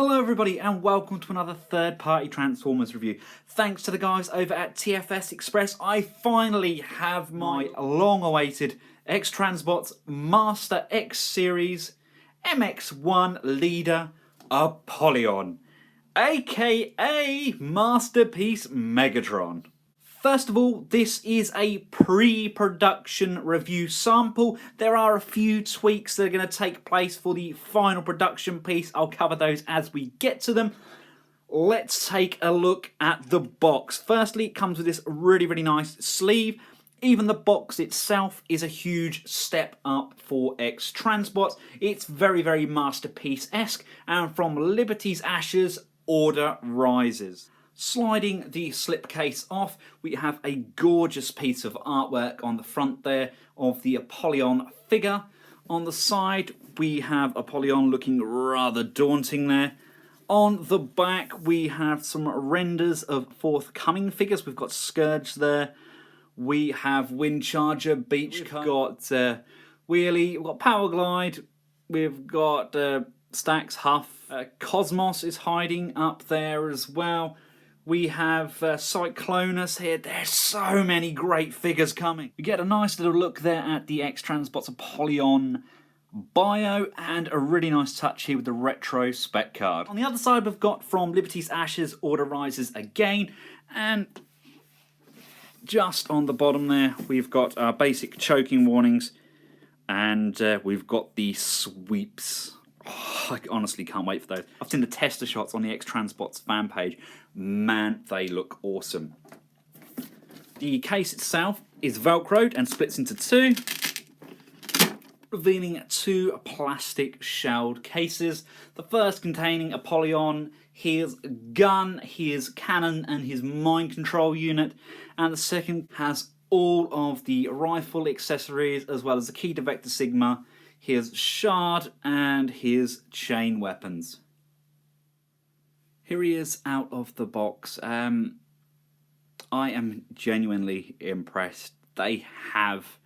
Hello everybody and welcome to another third-party Transformers review. Thanks to the guys over at TFS Express, I finally have my long-awaited X-Transbots Master X Series MX-1 leader Apollyon, aka Masterpiece Megatron. First of all, this is a pre-production review sample. There are a few tweaks that are going to take place for the final production piece. I'll cover those as we get to them. Let's take a look at the box. Firstly, it comes with this really nice sleeve. Even the box itself is a huge step up for X-Transbots. It's very Masterpiece-esque, and from Liberty's ashes, order rises. Sliding the slipcase off, we have a gorgeous piece of artwork on the front there of the Apollyon figure. On the side, we have Apollyon looking rather daunting there. On the back, we have some renders of forthcoming figures. We've got Scourge there. We have Windcharger, Beach, we've got Wheelie, we've got Power Glide, we've got Stax, Huff. Cosmos is hiding up there as well. We have Cyclonus here. There's so many great figures coming. We get a nice little look there at the X-Transbots Apollyon bio, and a really nice touch here with the retro spec card. On the other side, we've got from Liberty's Ashes, Order Rises again, and just on the bottom there, we've got our basic choking warnings, and we've got the sweeps. Oh, I honestly can't wait for those. I've seen the tester shots on the X-Transbots fan page. Man, they look awesome. The case itself is velcroed and splits into two, revealing two plastic shelled cases. The first containing Apollyon, his gun, his cannon, and his mind control unit. And the second has all of the rifle accessories, as well as the key to Vector Sigma, his shard, and his chain weapons. Here he is out of the box. I am genuinely impressed. They have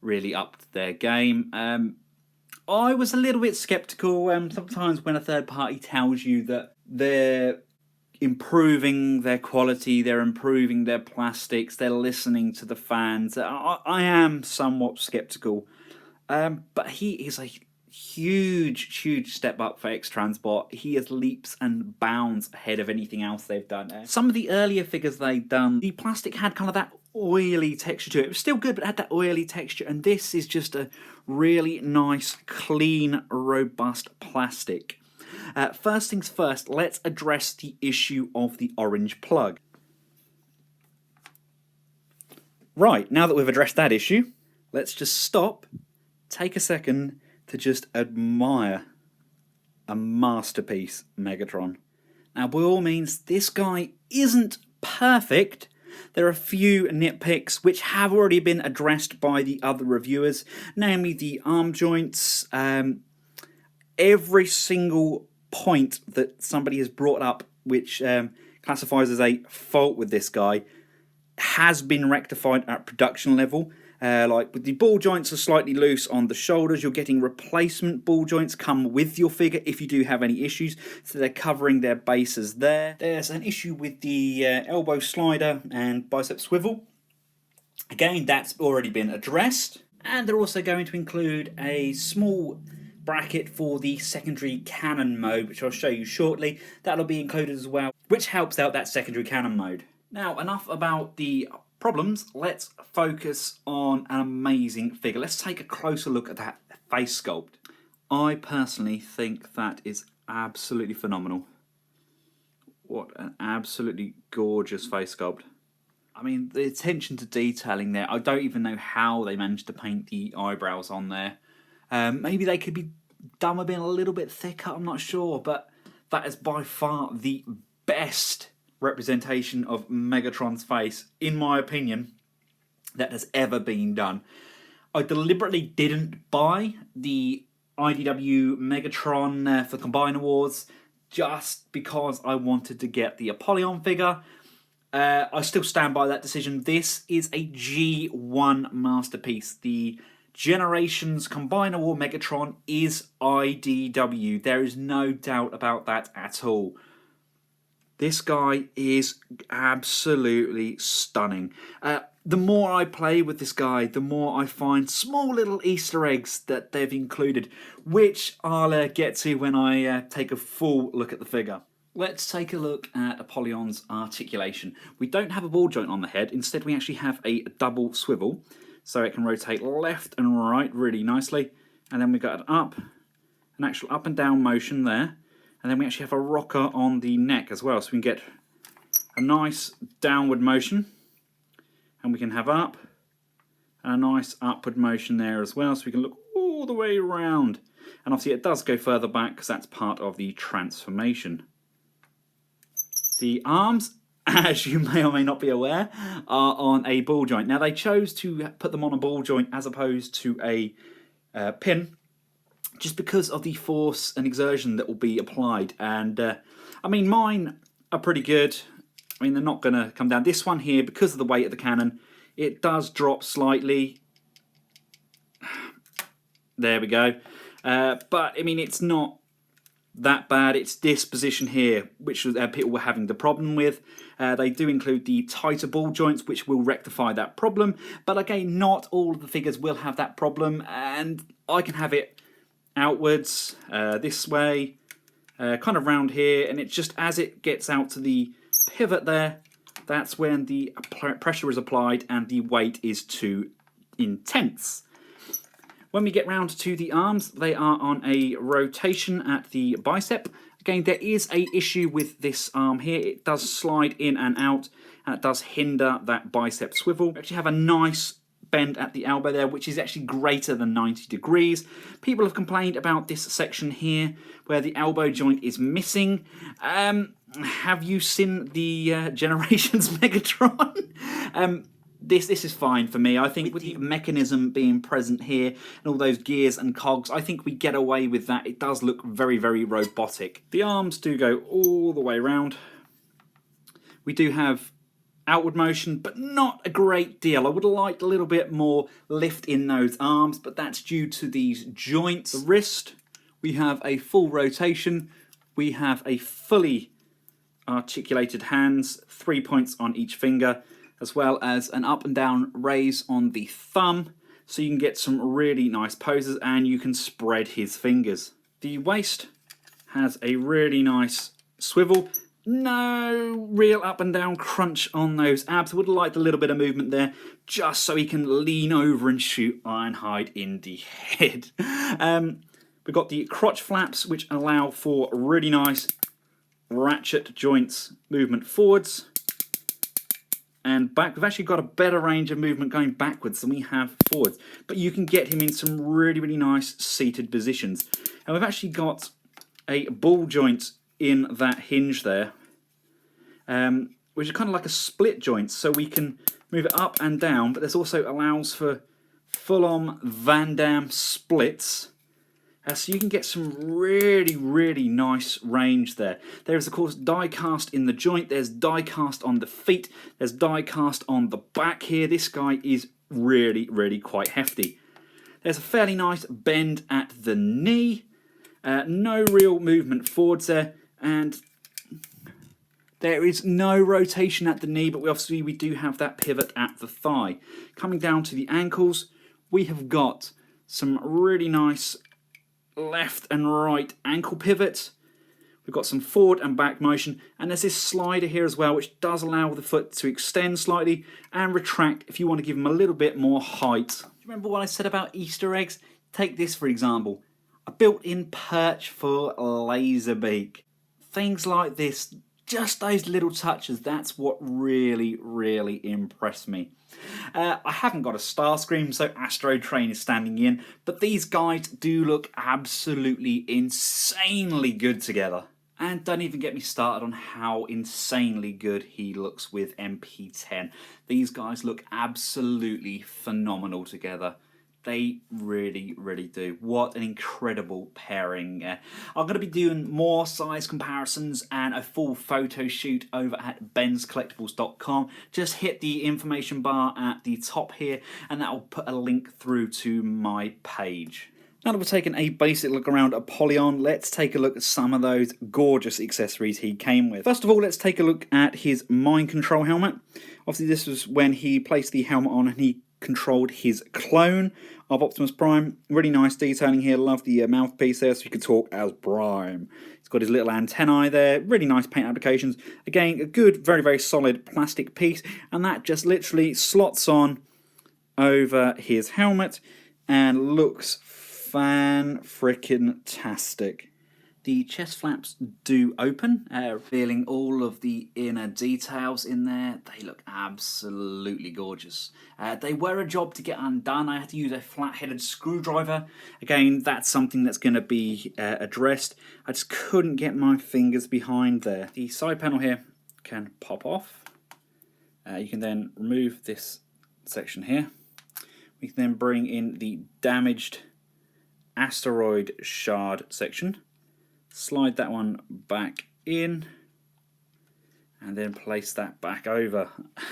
really upped their game. I was a little bit skeptical sometimes when a third party tells you that they're improving their quality, they're improving their plastics, they're listening to the fans. I am somewhat skeptical. But he is a huge step up for X-Transbot. He is leaps and bounds ahead of anything else they've done. Some of the earlier figures they've done, the plastic had kind of that oily texture to it. It was still good, but it had that oily texture. And this is just a really nice, clean, robust plastic. First things first, let's address the issue of the orange plug. Right, now that we've addressed that issue, let's just stop. Take a second to just admire a masterpiece Megatron. Now, by all means, this guy isn't perfect. There are a few nitpicks which have already been addressed by the other reviewers, namely the arm joints. Every single point that somebody has brought up which classifies as a fault with this guy has been rectified at production level. Like with the ball joints are slightly loose on the shoulders, you're getting replacement ball joints come with your figure if you do have any issues, so they're covering their bases there. There's an issue with the elbow slider and bicep swivel. Again, that's already been addressed. And they're also going to include a small bracket for the secondary cannon mode, which I'll show you shortly. That'll be included as well, which helps out that secondary cannon mode. Now, enough about the problems, let's focus on an amazing figure. Let's take a closer look at that face sculpt. I personally think that is absolutely phenomenal. What an absolutely gorgeous face sculpt. I mean, the attention to detailing there, I don't even know how they managed to paint the eyebrows on there. Maybe they could be done with being a little bit thicker, I'm not sure, but that is by far the best representation of Megatron's face, in my opinion, that has ever been done. I deliberately didn't buy the IDW Megatron for Combine Awards just because I wanted to get the Apollyon figure. I still stand by that decision. This is a G1 masterpiece. The Generations Combiner War Megatron is IDW. There is no doubt about that at all. This guy is absolutely stunning. The more I play with this guy, the more I find small little Easter eggs that they've included, which I'll get to when I take a full look at the figure. Let's take a look at Apollyon's articulation. We don't have a ball joint on the head, instead we actually have a double swivel, so it can rotate left and right really nicely, and then we've got an actual up and down motion there, and then we actually have a rocker on the neck as well, so we can get a nice downward motion, and we can have up, and a nice upward motion there as well, so we can look all the way around. And obviously it does go further back because that's part of the transformation. The arms, as you may or may not be aware, are on a ball joint. Now they chose to put them on a ball joint as opposed to a pin, just because of the force and exertion that will be applied. And I mean, mine are pretty good. I mean, they're not going to come down. This one here, because of the weight of the cannon, it does drop slightly. There we go. But I mean, it's not that bad. It's this position here which people were having the problem with. They do include the tighter ball joints which will rectify that problem, but again, not all of the figures will have that problem, and I can have it outwards, this way, kind of round here, and it's just as it gets out to the pivot there, that's when the pressure is applied and the weight is too intense. When we get round to the arms, they are on a rotation at the bicep. Again, there is an issue with this arm here. It does slide in and out, and it does hinder that bicep swivel. We actually have a nice bend at the elbow there, which is actually greater than 90 degrees. People have complained about this section here, where the elbow joint is missing. Have you seen the Generations Megatron? This is fine for me. I think with the mechanism being present here and all those gears and cogs, I think we get away with that. It does look very, very robotic. The arms do go all the way around. We do have outward motion, but not a great deal. I would have liked a little bit more lift in those arms, but that's due to these joints. The wrist, we have a full rotation. We have a fully articulated hands, 3 points on each finger, as well as an up and down raise on the thumb, so you can get some really nice poses and you can spread his fingers. The waist has a really nice swivel. No real up and down crunch on those abs. I would have liked a little bit of movement there, just so he can lean over and shoot Ironhide in the head. We've got the crotch flaps, which allow for really nice ratchet joints movement forwards and back. We've actually got a better range of movement going backwards than we have forwards, but you can get him in some really, really nice seated positions. And we've actually got a ball joint in that hinge there, which is kind of like a split joint, so we can move it up and down, but this also allows for full-on Van Damme splits. So you can get some really, really nice range there. There is, of course, die cast in the joint. There's die cast on the feet. There's die cast on the back here. This guy is really, really quite hefty. There's a fairly nice bend at the knee. No real movement forwards there. And there is no rotation at the knee, but obviously we do have that pivot at the thigh. Coming down to the ankles, we have got some really nice left and right ankle pivots. We've got some forward and back motion, and there's this slider here as well, which does allow the foot to extend slightly and retract if you want to give them a little bit more height. Do you remember what I said about Easter eggs? Take this for example, a built-in perch for Laserbeak. Things like this, just those little touches, that's what really, really impressed me. I haven't got a Starscream, so Astro Train is standing in, but these guys do look absolutely insanely good together. And don't even get me started on how insanely good he looks with MP10. These guys look absolutely phenomenal together. They really, really do. What an incredible pairing. I'm going to be doing more size comparisons and a full photo shoot over at benscollectables.com. Just hit the information bar at the top here and that will put a link through to my page. Now that we've taken a basic look around Apollyon, let's take a look at some of those gorgeous accessories he came with. First of all, let's take a look at his mind control helmet. Obviously this was when he placed the helmet on and he controlled his clone of Optimus Prime. Really nice detailing here. Love the mouthpiece there so he could talk as Prime. He's got his little antennae there. Really nice paint applications. Again, a good, very, very solid plastic piece, and that just literally slots on over his helmet and looks fan-frickin-tastic. The chest flaps do open, revealing all of the inner details in there. They look absolutely gorgeous. They were a job to get undone. I had to use a flat-headed screwdriver. Again, that's something that's going to be addressed. I just couldn't get my fingers behind there. The side panel here can pop off. You can then remove this section here. We can then bring in the damaged asteroid shard section. Slide that one back in and then place that back over.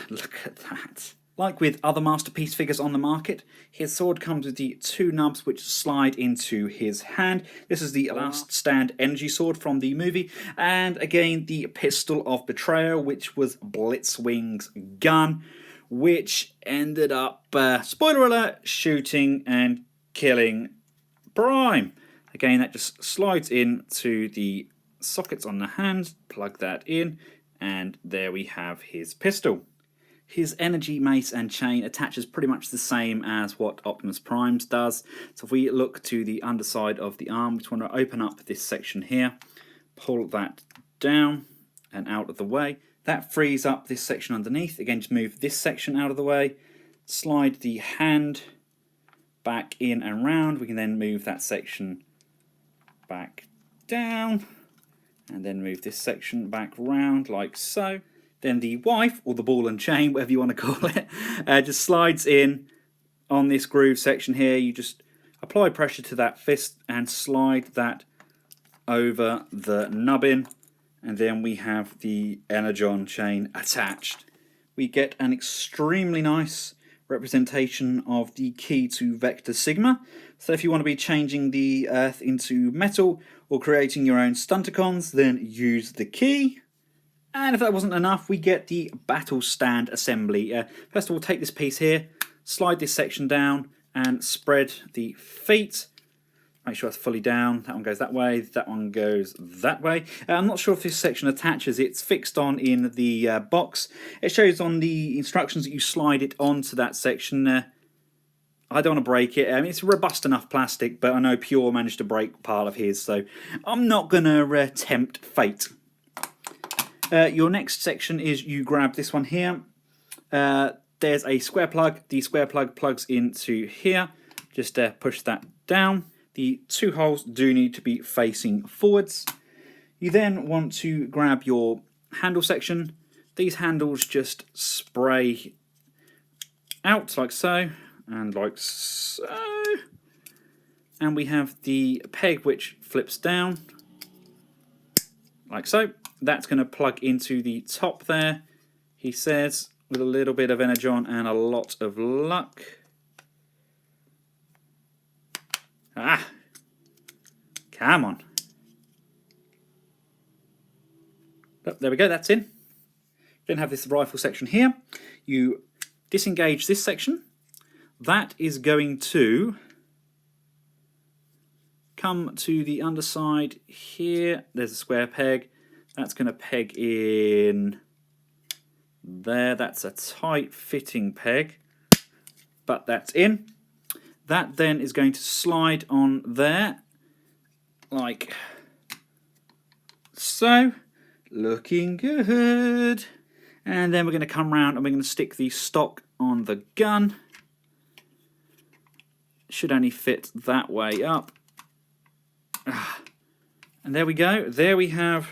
Look at that. Like with other Masterpiece figures on the market, his sword comes with the two nubs which slide into his hand. This is the Last Stand energy sword from the movie, and again the pistol of betrayal, which was Blitzwing's gun, which ended up, spoiler alert, shooting and killing Prime. Again, that just slides into the sockets on the hand, plug that in, and there we have his pistol. His energy mace and chain attaches pretty much the same as what Optimus Prime's does. So if we look to the underside of the arm, we just want to open up this section here, pull that down and out of the way. That frees up this section underneath. Again, just move this section out of the way, slide the hand back in and round. We can then move that section back down and then move this section back round like so. Then the wife, or the ball and chain, whatever you want to call it, just slides in on this groove section here. You just apply pressure to that fist and slide that over the nubbin, and then we have the Energon chain attached. We get an extremely nice representation of the key to Vector Sigma. So if you want to be changing the Earth into metal or creating your own Stunticons, then use the key. And if that wasn't enough, we get the battle stand assembly. First of all, take this piece here, slide this section down and spread the feet. Make sure it's fully down. That one goes that way, that one goes that way. I'm not sure if this section attaches. It's fixed on in the box. It shows on the instructions that you slide it onto that section. I don't want to break it. I mean, it's robust enough plastic, but I know Pure managed to break part of his, so I'm not going to tempt fate. Your next section is you grab this one here. There's a square plug. The square plug plugs into here. Just push that down. The two holes do need to be facing forwards. You then want to grab your handle section. These handles just spray out like so and like so. And we have the peg which flips down like so. That's going to plug into the top there, he says, with a little bit of Energon and a lot of luck. Ah, come on. Oh, there we go, that's in. Then have this rifle section here. You disengage this section. That is going to come to the underside here. There's a square peg. That's going to peg in there. That's a tight fitting peg, but that's in. That then is going to slide on there like so. Looking good. And then we're going to come around and we're going to stick the stock on the gun. Should only fit that way up. And there we go. There we have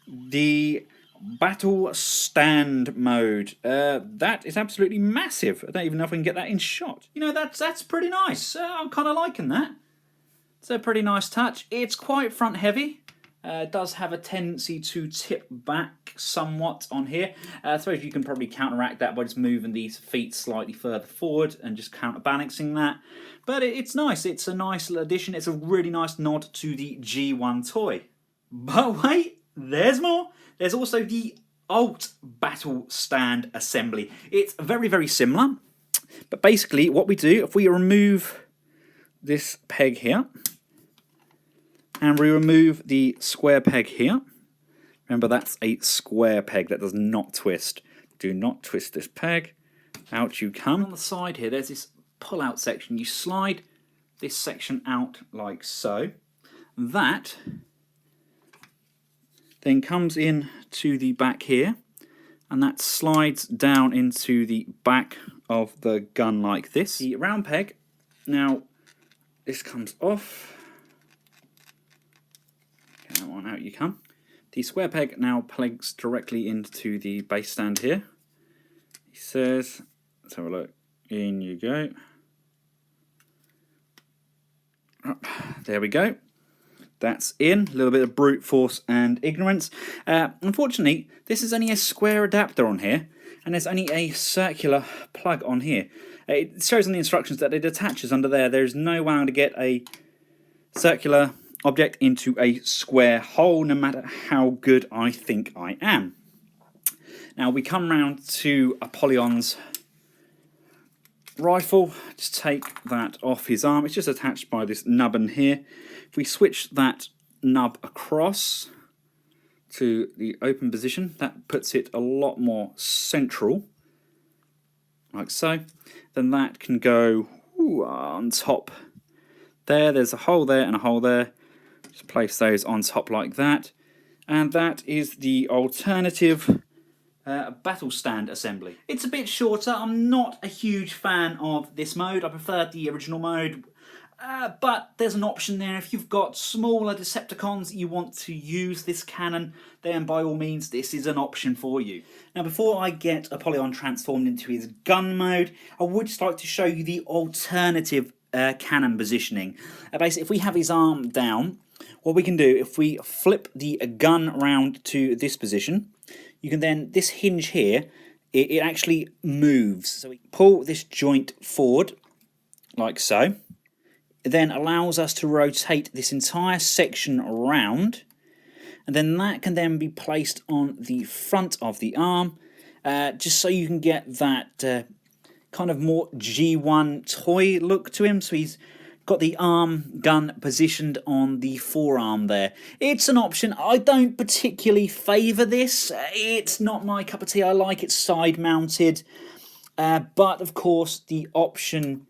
the battle stand mode. That is absolutely massive. I don't even know if I can get that in shot. You know, that's pretty nice. I'm kind of liking that. It's a pretty nice touch. It's quite front heavy. It does have a tendency to tip back somewhat on here. I suppose you can probably counteract that by just moving these feet slightly further forward and just counterbalancing that. But it's nice. It's a nice little addition. It's a really nice nod to the G1 toy. But wait, there's more. There's also the Alt Battle Stand Assembly. It's very, very similar. But basically what we do, if we remove this peg here, and we remove the square peg here. Remember, that's a square peg that does not twist. Do not twist this peg. Out you come. On the side here, there's this pull-out section. You slide this section out like so. That then comes in to the back here, and that slides down into the back of the gun like this. The round peg, now this comes off. That one out you come. The square peg now plugs directly into the base stand here. He says, let's have a look. In you go. Oh, there we go. That's in. A little bit of brute force and ignorance. Unfortunately, this is only a square adapter on here, and there's only a circular plug on here. It shows on the instructions that it attaches under there. There's no way to get a circular object into a square hole, no matter how good I think I am. Now we come round to Apollyon's rifle. Just take that off his arm. It's just attached by this nubbin here. If we switch that nub across to the open position, that puts it a lot more central, like so. Then that can go on top there. There's a hole there and a hole there. Just place those on top like that. And that is the alternative battle stand assembly. It's a bit shorter. I'm not a huge fan of this mode. I prefer the original mode. But there's an option there. If you've got smaller Decepticons that you want to use this cannon, then by all means this is an option for you. Now before I get Apollyon transformed into his gun mode, I would just like to show you the alternative cannon positioning. Basically, if we have his arm down, what we can do, if we flip the gun round to this position, you can then, this hinge here, it actually moves. So we pull this joint forward, like so. It then allows us to rotate this entire section around, and then that can then be placed on the front of the arm, just so you can get that kind of more G1 toy look to him. So he's got the arm gun positioned on the forearm there. It's an option. I don't particularly favour this. It's not my cup of tea. I like it side mounted. But of course the option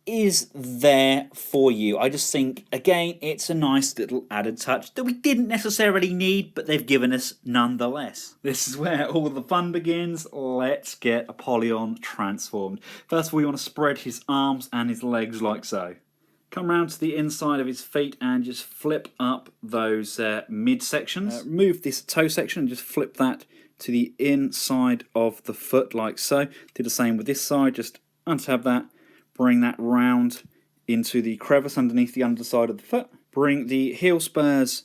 is there for you. I just think, again, it's a nice little added touch that we didn't necessarily need, but they've given us nonetheless. This is where all the fun begins. Let's get Apollyon transformed. First of all, we want to spread his arms and his legs like so. Come round to the inside of his feet and just flip up those mid-sections. Remove this toe section and just flip that to the inside of the foot like so. Do the same with this side, just untab that. Bring that round into the crevice underneath the underside of the foot. Bring the heel spurs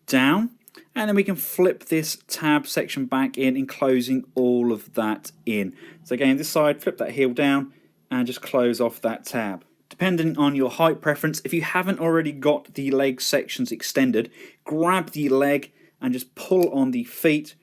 down, and then we can flip this tab section back in, enclosing all of that in. So again, this side, flip that heel down and just close off that tab. Depending on your height preference, if you haven't already got the leg sections extended, grab the leg and just pull on the feet,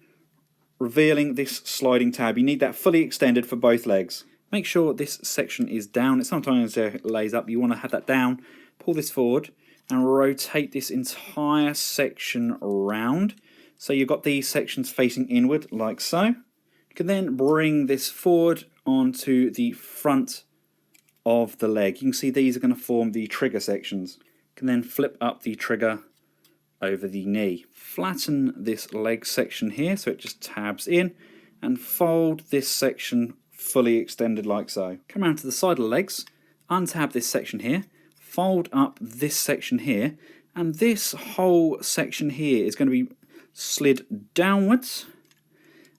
revealing this sliding tab. You need that fully extended for both legs. Make sure this section is down. It sometimes lays up. You want to have that down. Pull this forward and rotate this entire section around. So you've got these sections facing inward like so. You can then bring this forward onto the front of the leg. You can see these are going to form the trigger sections. You can then flip up the trigger over the knee. Flatten this leg section here so it just tabs in, and fold this section fully extended like so. Come around to the side of the legs, untab this section here, fold up this section here, and this whole section here is going to be slid downwards,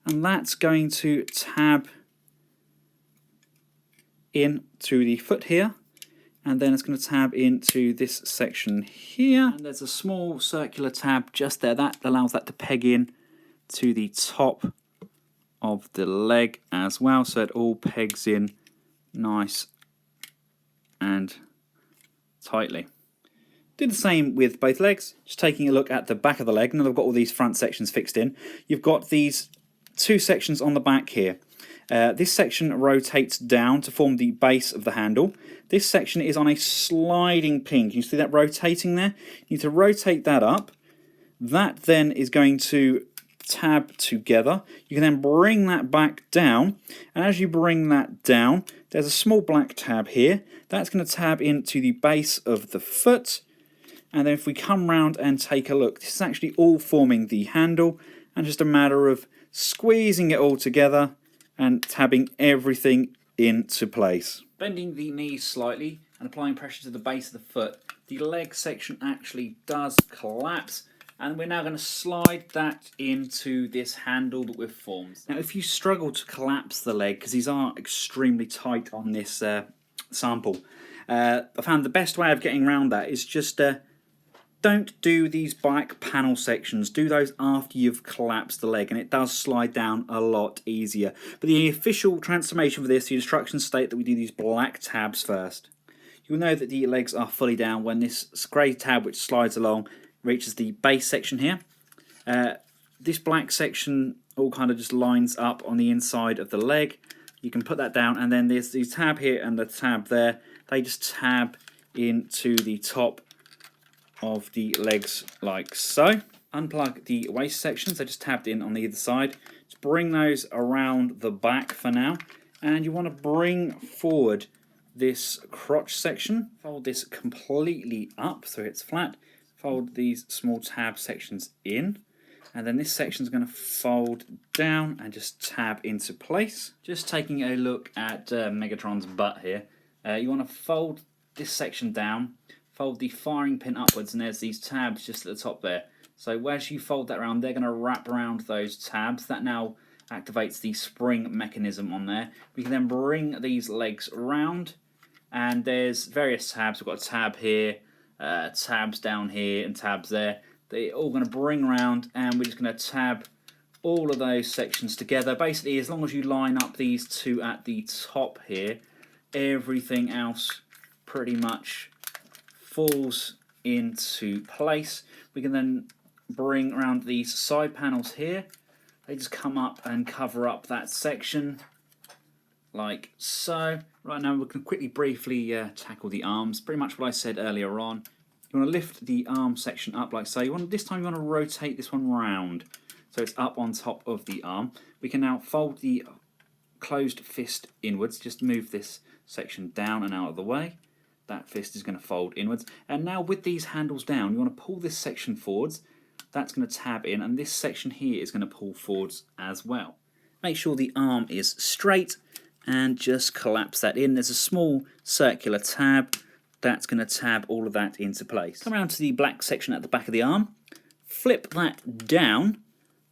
and that's going to tab into the foot here, and then it's going to tab into this section here, and there's a small circular tab just there that allows that to peg in to the top of the leg as well, so it all pegs in nice and tightly. Do the same with both legs. Just taking a look at the back of the leg. Now they've got all these front sections fixed in. You've got these two sections on the back here. This section rotates down to form the base of the handle. This section is on a sliding pin. Can you see that rotating there? You need to rotate that up. That then is going to tab together. You can then bring that back down, and as you bring that down, there's a small black tab here. That's going to tab into the base of the foot. And then if we come round and take a look, this is actually all forming the handle, and just a matter of squeezing it all together and tabbing everything into place. Bending the knees slightly and applying pressure to the base of the foot, the leg section actually does collapse, and we're now going to slide that into this handle that we've formed. Now if you struggle to collapse the leg, because these are extremely tight on this sample, I found the best way of getting around that is just don't do these back panel sections. Do those after you've collapsed the leg, and it does slide down a lot easier. But the official transformation for this, the instructions state that we do these black tabs first. You'll know that the legs are fully down when this grey tab, which slides along, reaches the base section here. This black section all kind of just lines up on the inside of the leg. You can put that down, and then there's the tab here and the tab there. They just tab into the top of the legs like so. Unplug the waist sections, they just tabbed in on either side. Just bring those around the back for now, and you want to bring forward this crotch section. Fold this completely up so it's flat. Fold these small tab sections in, and then this section is going to fold down and just tab into place. Just taking a look at Megatron's butt here, you want to fold this section down, fold the firing pin upwards, and there's these tabs just at the top there. So as you fold that around, they're going to wrap around those tabs. That now activates the spring mechanism on there. We can then bring these legs around, and there's various tabs. We've got a tab here, tabs down here, and tabs there. They're all going to bring around, and we're just going to tab all of those sections together. Basically, as long as you line up these two at the top here, everything else pretty much falls into place. We can then bring around these side panels here. They just come up and cover up that section like so. Right now we can quickly briefly tackle the arms. Pretty much what I said earlier on. You want to lift the arm section up like so. This time you want to rotate this one round so it's up on top of the arm. We can now fold the closed fist inwards. Just move this section down and out of the way. That fist is going to fold inwards. And now with these handles down, you want to pull this section forwards. That's going to tab in, and this section here is going to pull forwards as well. Make sure the arm is straight and just collapse that in. There's a small circular tab. That's going to tab all of that into place. Come around to the black section at the back of the arm. Flip that down.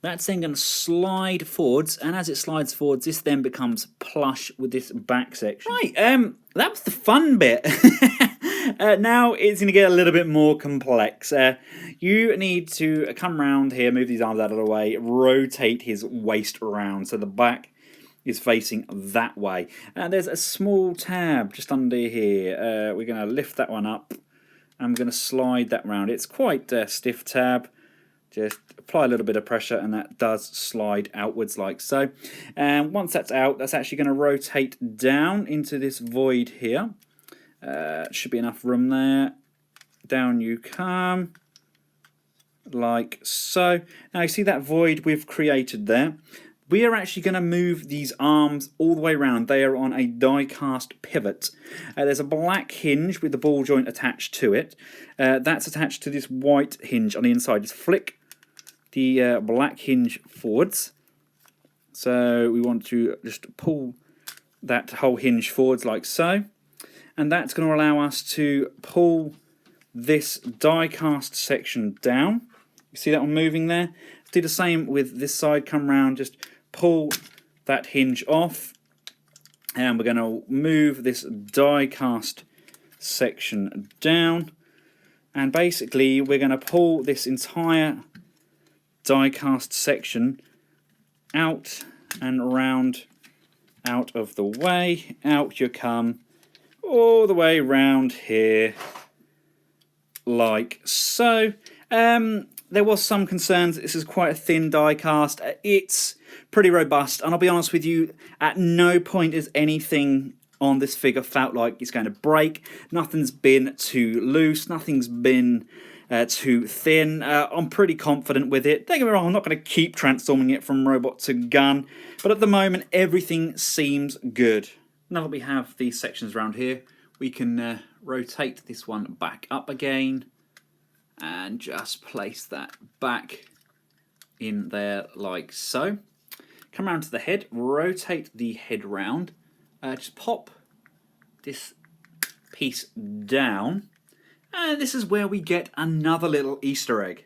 That's then going to slide forwards, and as it slides forwards, this then becomes plush with this back section. Right, that was the fun bit. Now it's going to get a little bit more complex. You need to come around here, move these arms out of the way, rotate his waist around so the back is facing that way. And there's a small tab just under here. We're going to lift that one up, and we're going to slide that round. It's quite a stiff tab. Just apply a little bit of pressure, and that does slide outwards like so. And once that's out, that's actually going to rotate down into this void here. Should be enough room there. Down you come, like so. Now you see that void we've created there. We are actually going to move these arms all the way around. They are on a die-cast pivot. There's a black hinge with the ball joint attached to it. That's attached to this white hinge on the inside. Just flick the black hinge forwards. So we want to just pull that whole hinge forwards like so. And that's going to allow us to pull this die-cast section down. You see that one moving there? Do the same with this side, come round, just pull that hinge off, and we're going to move this die cast section down, and basically we're going to pull this entire die cast section out and round, out of the way. Out you come, all the way round here, like so. There was some concerns. This is quite a thin die cast. It's pretty robust, and I'll be honest with you, at no point is anything on this figure felt like it's going to break. Nothing's been too loose, nothing's been too thin. I'm pretty confident with it. Don't get me wrong, I'm not going to keep transforming it from robot to gun, but at the moment everything seems good. Now that we have these sections around here, we can rotate this one back up again and just place that back in there like so. Come around to the head, rotate the head round, just pop this piece down, and this is where we get another little Easter egg.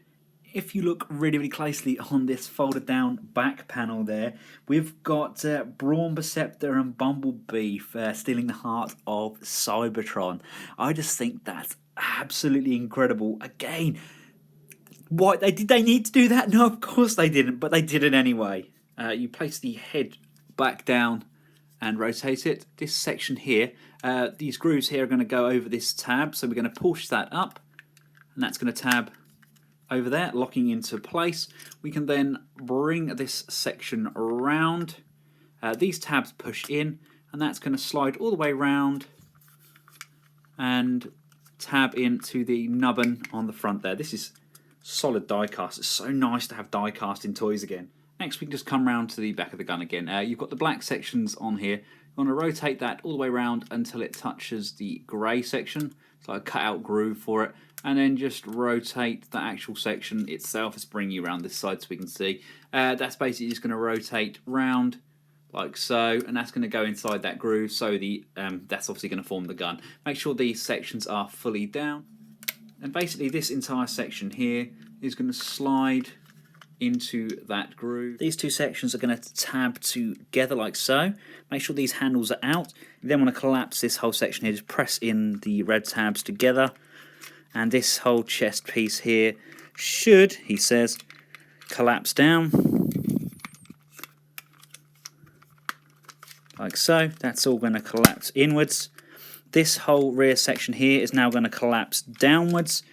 If you look really, really closely on this folded down back panel there, we've got Brawn Perceptor and Bumblebee stealing the heart of Cybertron. I just think that's absolutely incredible. Again, what did they need to do that? No, of course they didn't, but they did it anyway. You place the head back down and rotate it. This section here, these grooves here are going to go over this tab, so we're going to push that up, and that's going to tab over there, locking into place. We can then bring this section around. These tabs push in, and that's going to slide all the way around and tab into the nubbin on the front there. This is solid die cast. It's so nice to have die casting toys again. Next, we can just come round to the back of the gun again. You've got the black sections on here. You want to rotate that all the way around until it touches the grey section. So I cut out groove for it, and then just rotate the actual section itself. Let's bring you around this side so we can see. That's basically just going to rotate round like so, and that's going to go inside that groove. So that's obviously going to form the gun. Make sure these sections are fully down, and basically this entire section here is going to slide into that groove. These two sections are going to tab together like so. Make sure these handles are out. You then want to collapse this whole section here. Just press in the red tabs together, and this whole chest piece here should, he says, collapse down like so. That's all going to collapse inwards. This whole rear section here is now going to collapse downwards,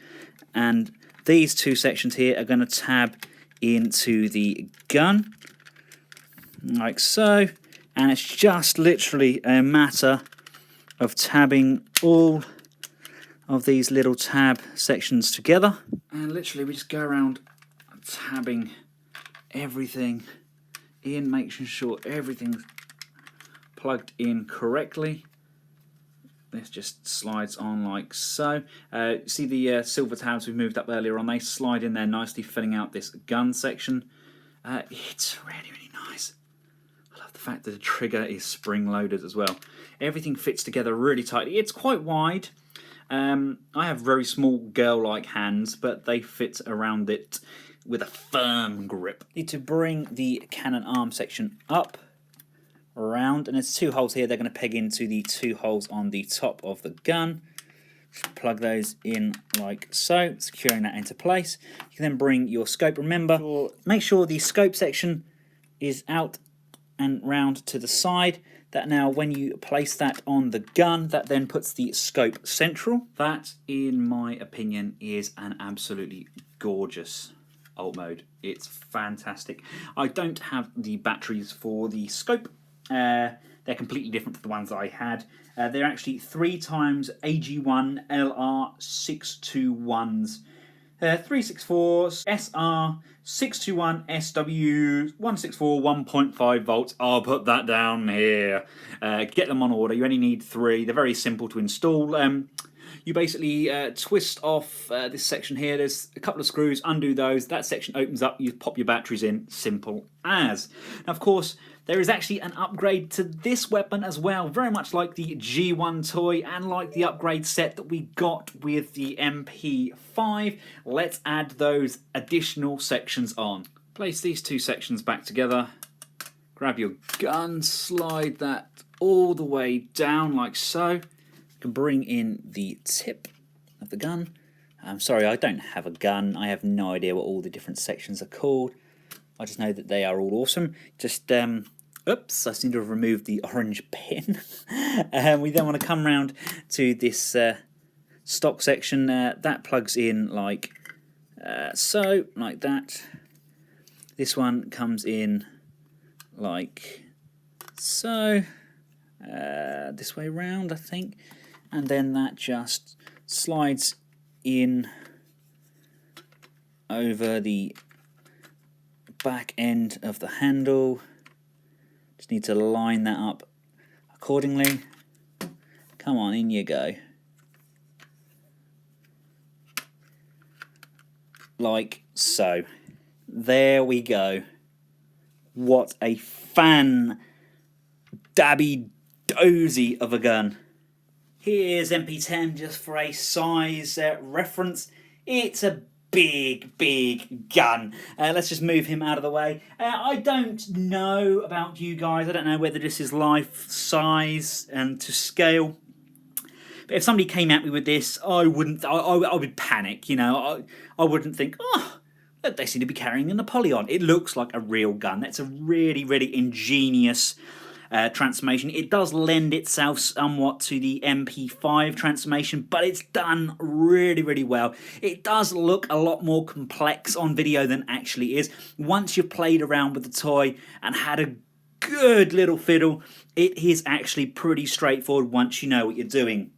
and these two sections here are going to tab into the gun like so, and it's just literally a matter of tabbing all of these little tab sections together, and literally we just go around tabbing everything in, making sure everything's plugged in correctly. This just slides on like so. See the silver tabs we moved up earlier on? They slide in there nicely, filling out this gun section. It's really, really nice. I love the fact that the trigger is spring-loaded as well. Everything fits together really tightly. It's quite wide. I have very small girl-like hands, but they fit around it with a firm grip. Need to bring the cannon arm section up, around, and there's two holes here. They're going to peg into the two holes on the top of the gun. Just plug those in like so, securing that into place. You can then bring your scope. Remember, make sure the scope section is out and round to the side. That now, when you place that on the gun, that then puts the scope central. That, in my opinion, is an absolutely gorgeous alt mode. It's fantastic. I don't have the batteries for the scope. They're completely different to the ones that I had. They're actually 3x AG1 LR621s, 364 SR 621 SW 164 1.5 volts. I'll put that down here. Get them on order. You only need 3. They're very simple to install. You basically twist off this section here. There's a couple of screws, undo those. That section opens up, you pop your batteries in, simple as. Now, of course, there is actually an upgrade to this weapon as well, very much like the G1 toy and like the upgrade set that we got with the MP5. Let's add those additional sections on. Place these two sections back together, grab your gun, slide that all the way down like so. You can bring in the tip of the gun. I'm sorry, I don't have a gun. I have no idea what all the different sections are called. I just know that they are all awesome. Just, oops, I seem to have removed the orange pin. We then want to come round to this stock section. That plugs in like so, like that. This one comes in like so, this way round, I think, and then that just slides in over the back end of the handle. Just need to line that up accordingly. Come on, in you go. Like so. There we go. What a fan-dabby dozy of a gun. Here's MP10 just for a size reference. It's a big gun. Let's just move him out of the way. I don't know about you guys. I don't know whether this is life size and to scale. But if somebody came at me with this, I would panic, you know. I wouldn't think, oh, they seem to be carrying an Apollyon. It looks like a real gun. That's a really ingenious transformation. It does lend itself somewhat to the MP5 transformation, but it's done really well. It does look a lot more complex on video than actually is. Once you've played around with the toy and had a good little fiddle, it is actually pretty straightforward once you know what you're doing.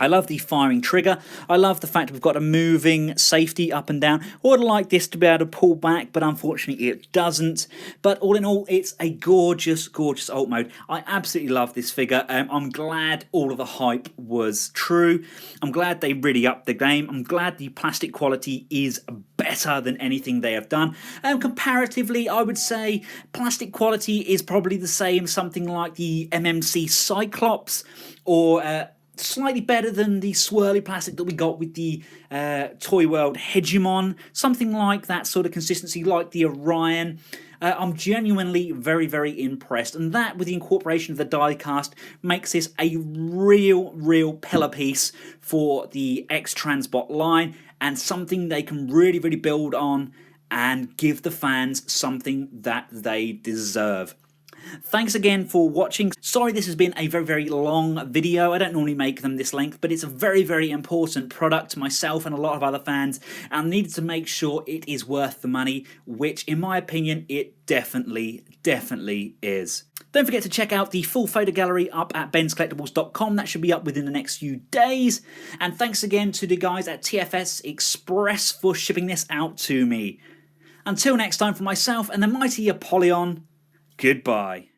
I love the firing trigger. I love the fact we've got a moving safety up and down. I would like this to be able to pull back, but unfortunately it doesn't. But all in all, it's a gorgeous alt mode. I absolutely love this figure. I'm glad all of the hype was true. I'm glad they really upped the game. I'm glad the plastic quality is better than anything they have done. Comparatively, I would say plastic quality is probably the same, something like the MMC Cyclops, or slightly better than the swirly plastic that we got with the Toy World Hegemon, something like that sort of consistency, like the Orion. I'm genuinely very impressed, and that, with the incorporation of the die-cast, makes this a real pillar piece for the X-Transbot line, and something they can really build on and give the fans something that they deserve. Thanks again for watching. Sorry this has been a very long video. I don't normally make them this length, but it's a very important product to myself and a lot of other fans, and I needed to make sure it is worth the money, which in my opinion it definitely is. Don't forget to check out the full photo gallery up at benscollectables.com. That should be up within the next few days. And thanks again to the guys at TFS Express for shipping this out to me. Until next time, for myself and the mighty Apollyon, goodbye.